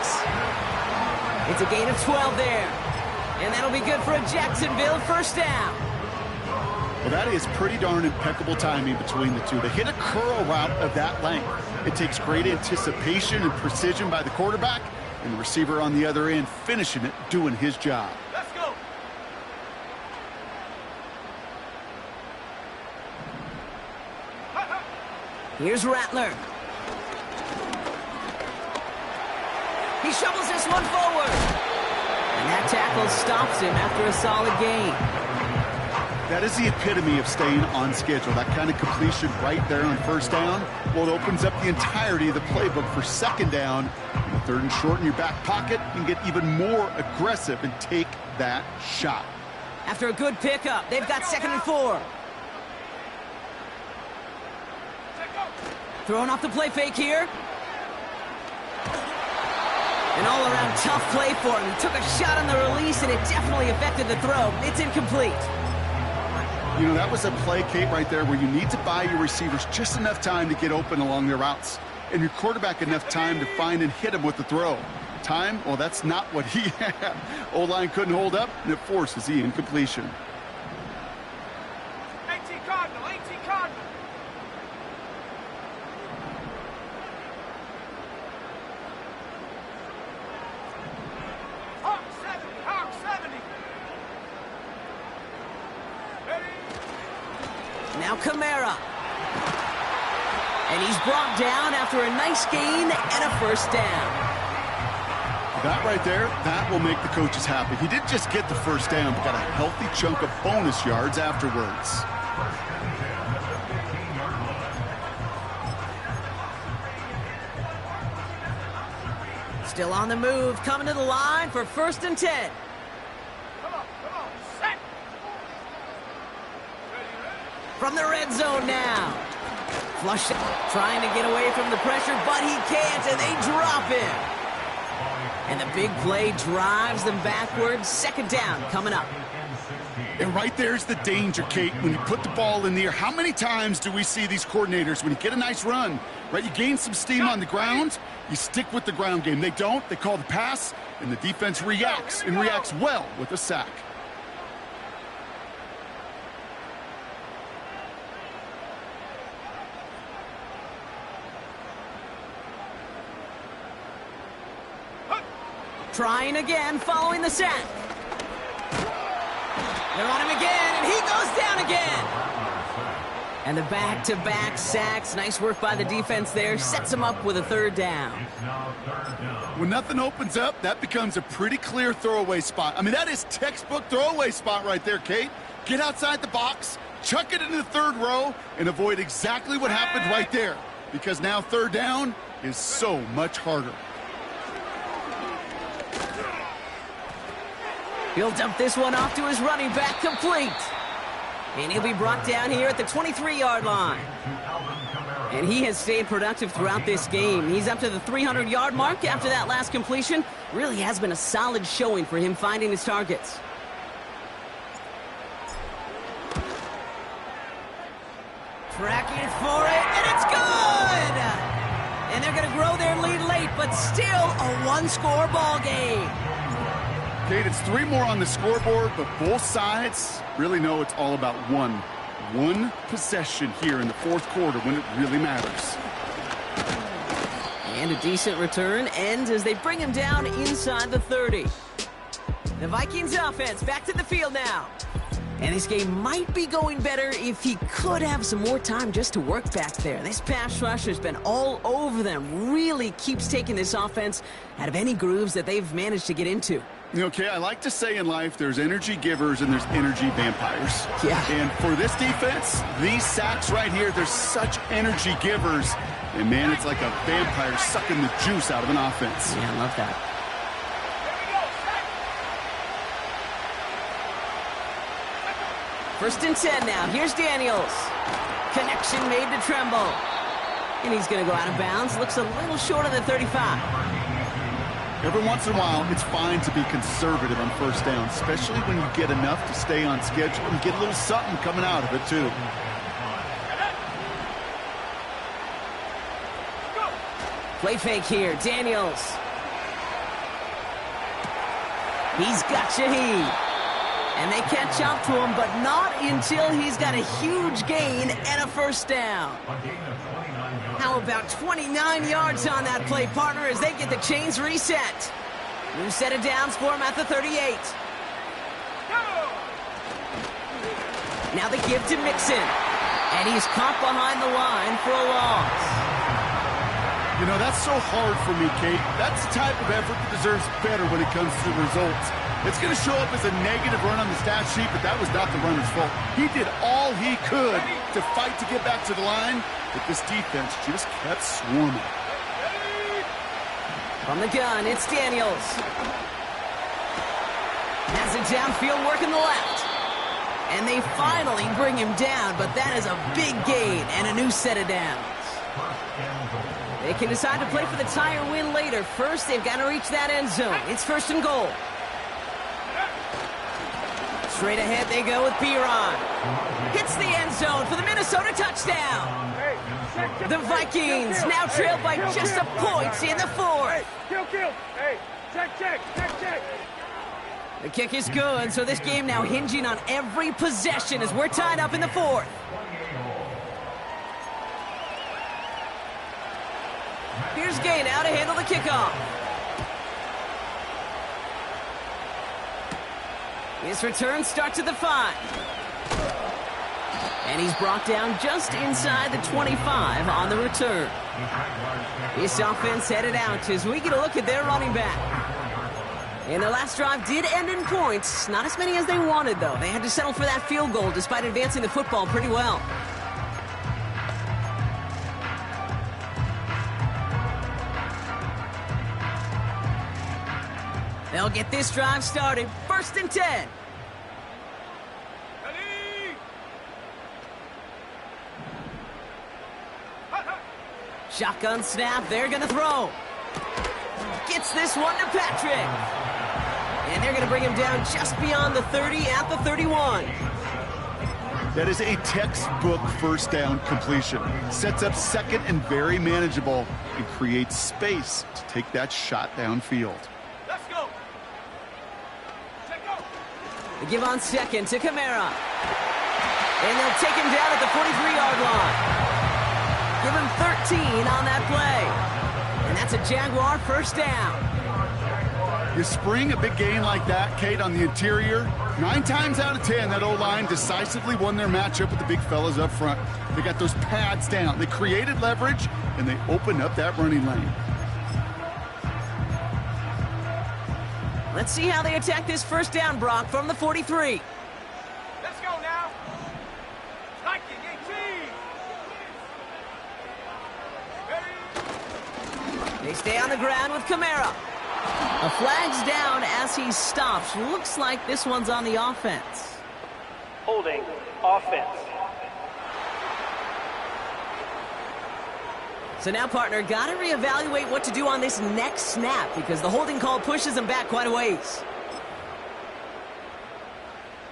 It's a gain of 12 there. And that'll be good for a Jacksonville first down. Well, that is pretty darn impeccable timing between the two. They hit a curl route of that length. It takes great anticipation and precision by the quarterback, and the receiver on the other end finishing it, doing his job. Let's go. Here's Rattler. He shovels this one forward. And that tackle stops him after a solid gain. That is the epitome of staying on schedule. That kind of completion right there on first down, well, it opens up the entirety of the playbook for second down. And third and short in your back pocket, you can get even more aggressive and take that shot. After a good pickup, they've got 2nd and 4. Throwing off the play fake here. An all-around tough play for him. He took a shot on the release, and it definitely affected the throw. It's incomplete. You know, that was a play, Kate, right there where you need to buy your receivers just enough time to get open along their routes, and your quarterback enough time to find and hit him with the throw. Time? Well, that's not what he had. O-line couldn't hold up, and it forces the incompletion. 18 Cardinal, 18 Cardinal. Hawk 70, Hawk 70. Ready? Now Kamara. And he's brought down after a nice gain and a first down. That right there, that will make the coaches happy. He didn't just get the first down, but got a healthy chunk of bonus yards afterwards. Still on the move, coming to the line for 1st and 10. Come on, set. From the red zone now. Flush, trying to get away from the pressure, but he can't, and they drop him. And the big play drives them backwards. 2nd down coming up. And right there's the danger, Kate, when you put the ball in the air. How many times do we see these coordinators, when you get a nice run, right, you gain some steam on the ground, you stick with the ground game. They don't, they call the pass, and the defense reacts, and reacts well with a sack. Trying again, following the sack. They're on him again, and he goes down again. And the back-to-back sacks. Nice work by the defense there. Sets him up with a 3rd down. When nothing opens up, that becomes a pretty clear throwaway spot. I mean, that is textbook throwaway spot right there, Kate. Get outside the box, chuck it into the 3rd row, and avoid exactly what happened right there. Because now 3rd down is so much harder. He'll dump this one off to his running back, complete. And he'll be brought down here at the 23-yard line. And he has stayed productive throughout this game. He's up to the 300-yard mark after that last completion. Really has been a solid showing for him finding his targets. Tracking for it, and it's good! And they're going to grow their lead late, but still a one-score ball game. Kate, it's 3 more on the scoreboard, but both sides really know it's all about one possession here in the 4th quarter when it really matters. And a decent return ends as they bring him down inside the 30. The Vikings offense back to the field now. And this game might be going better if he could have some more time just to work back there. This pass rush has been all over them. Really keeps taking this offense out of any grooves that they've managed to get into. Okay, I like to say in life there's energy givers and there's energy vampires. Yeah. And for this defense, these sacks right here, they're such energy givers. And, man, it's like a vampire sucking the juice out of an offense. Yeah, I love that. First and 10 now. Here's Daniels. Connection made to Tremble. And he's going to go out of bounds. Looks a little short of the 35. Every once in a while, it's fine to be conservative on first down, especially when you get enough to stay on schedule and get a little something coming out of it, too. Play fake here. Daniels. He's got Shaheed. And they catch up to him, but not until he's got a huge gain and a first down. How about 29 yards on that play, partner, as they get the chains reset. New set of downs for him at the 38. Now the give to Mixon. And he's caught behind the line for a loss. You know, that's so hard for me, Kate. That's the type of effort that deserves better when it comes to the results. It's going to show up as a negative run on the stat sheet, but that was not the runner's fault. He did all he could to fight to get back to the line, but this defense just kept swarming. From the gun, it's Daniels. Has it downfield work in the left. And they finally bring him down, but that is a big gain and a new set of downs. They can decide to play for the tie or win later. First, they've got to reach that end zone. It's first and goal. Straight ahead they go with Piron. Hits the end zone for the Minnesota touchdown. The Vikings now trail by just a point in the fourth. Kill. Hey, check. The kick is good, so this game now hinging on every possession as we're tied up in the fourth. Here's Gay now to handle the kickoff. His return starts at the 5. And he's brought down just inside the 25 on the return. This offense headed out as we get a look at their running back. And their last drive did end in points. Not as many as they wanted, though. They had to settle for that field goal despite advancing the football pretty well. They'll get this drive started. First and 10. Shotgun snap. They're going to throw. Gets this one to Patrick. And they're going to bring him down just beyond the 30 at the 31. That is a textbook first down completion. Sets up second and very manageable and creates space to take that shot downfield. Let's go. They give on second to Kamara. And they'll take him down at the 43-yard line. Give him 13 on that play. And that's a Jaguar first down. You spring a big game like that, Kate, on the interior, 9 times out of 10, that O-line decisively won their matchup with the big fellas up front. They got those pads down. They created leverage, and they opened up that running lane. Let's see how they attack this first down, Brock, from the 43. Let's go now. Like it, 18. They stay on the ground with Kamara. A flag's down as he stops. Looks like this one's on the offense. Holding offense. So now, partner, got to reevaluate what to do on this next snap because the holding call pushes him back quite a ways.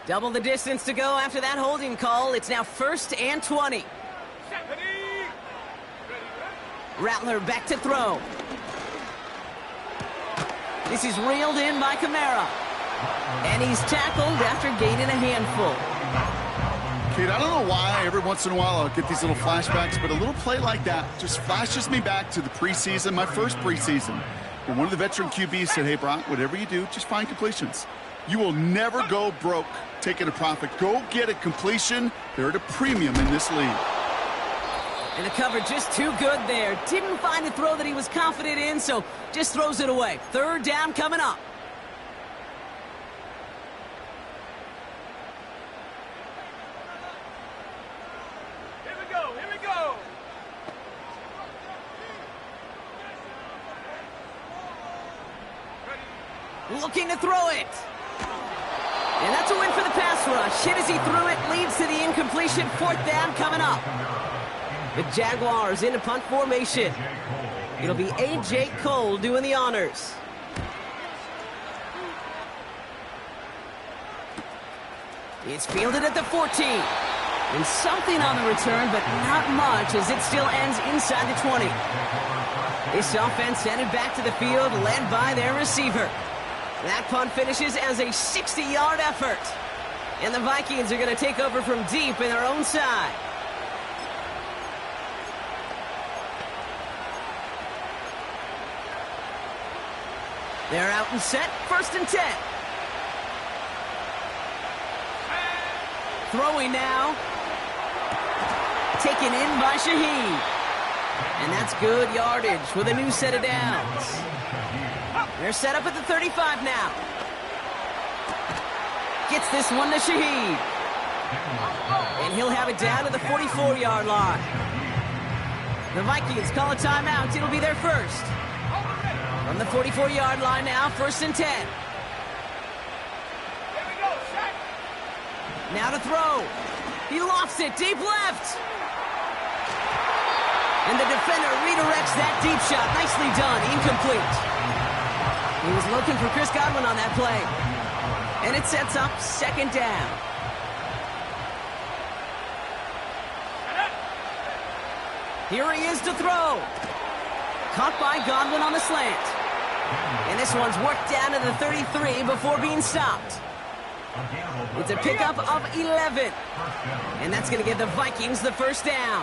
Double the distance to go after that holding call. It's now first and 20. Rattler back to throw. This is reeled in by Kamara. And he's tackled after gaining a handful. Kate, I don't know why every once in a while I'll get these little flashbacks, but a little play like that just flashes me back to the preseason, my first preseason. When one of the veteran QBs said, hey, Brock, whatever you do, just find completions. You will never go broke taking a profit. Go get a completion. They're at a premium in this league. And the cover just too good there. Didn't find a throw that he was confident in, so just throws it away. Third down coming up. Here we go. Looking to throw it. And that's a win for the pass rush. Hit as he threw it, leads to the incompletion. 4th down coming up. The Jaguars into punt formation. It'll be A.J. Cole doing the honors. It's fielded at the 14. And something on the return, but not much, as it still ends inside the 20. This offense headed back to the field, led by their receiver. That punt finishes as a 60-yard effort. And the Vikings are going to take over from deep in their own side. They're out and set, 1st and 10. Throwing now. Taken in by Shaheed. And that's good yardage with a new set of downs. They're set up at the 35 now. Gets this one to Shaheed. And he'll have it down to the 44-yard line. The Vikings call a timeout. It'll be their first. From the 44-yard line now, 1st and 10. Now to throw. He lofts it deep left. And the defender redirects that deep shot. Nicely done. Incomplete. He was looking for Chris Godwin on that play. And it sets up 2nd down. Here he is to throw. Caught by Godwin on the slant. And this one's worked down to the 33 before being stopped. It's a pickup of 11. And that's going to give the Vikings the 1st down.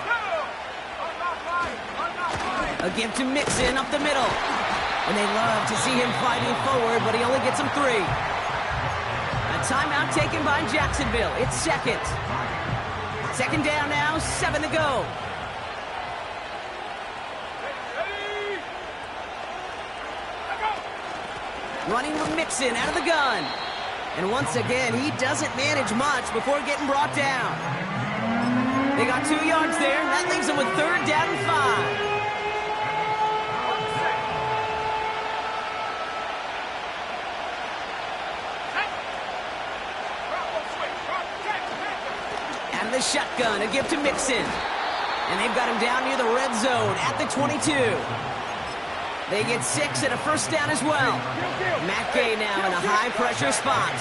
A give to Mixon up the middle. And they love to see him fighting forward, but he only gets them 3. A timeout taken by Jacksonville. It's 2nd. 2nd down now, 7 to go. Running with Mixon out of the gun. And once again, he doesn't manage much before getting brought down. They got 2 yards there. That leaves them with 3rd down and 5. Out of the shotgun, a give to Mixon. And they've got him down near the red zone at the 22. They get 6 and a 1st down as well. Matt Gay now in a high-pressure spot.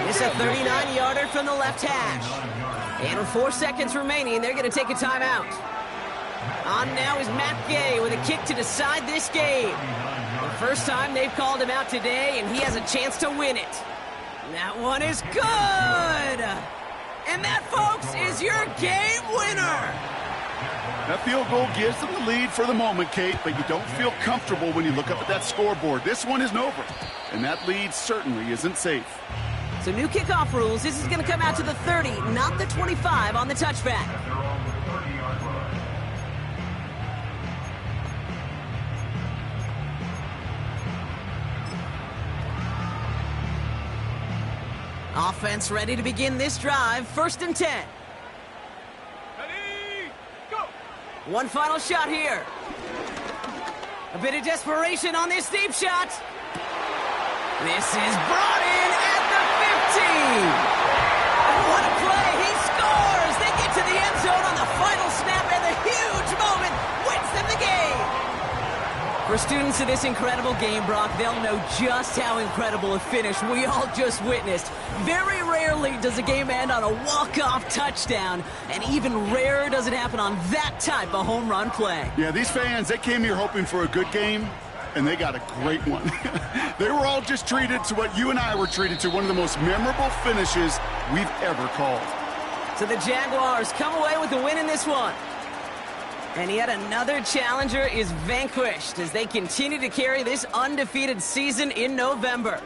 It's a 39-yarder from the left hash. And with 4 seconds remaining, they're going to take a timeout. On now is Matt Gay with a kick to decide this game. The first time they've called him out today, and he has a chance to win it. That one is good! And that, folks, is your game winner! That field goal gives them the lead for the moment, Kate, but you don't feel comfortable when you look up at that scoreboard. This one isn't over, and that lead certainly isn't safe. So new kickoff rules. This is going to come out to the 30, not the 25 on the touchback. Offense ready to begin this drive. 1st and 10. One final shot here. A bit of desperation on this deep shot. This is brought in at the 15. What a play. He scores. They get to the end zone on the final snap, and the huge moment wins them the game. For students of this incredible game, Brock, they'll know just how incredible a finish we all just witnessed. Very rarely does a game end on a walk-off touchdown, and even rarer does it happen on that type of home run play. Yeah, these fans, they came here hoping for a good game, and they got a great one. They were all just treated to what you and I were treated to, one of the most memorable finishes we've ever called. So the Jaguars come away with the win in this one. And yet another challenger is vanquished as they continue to carry this undefeated season in November.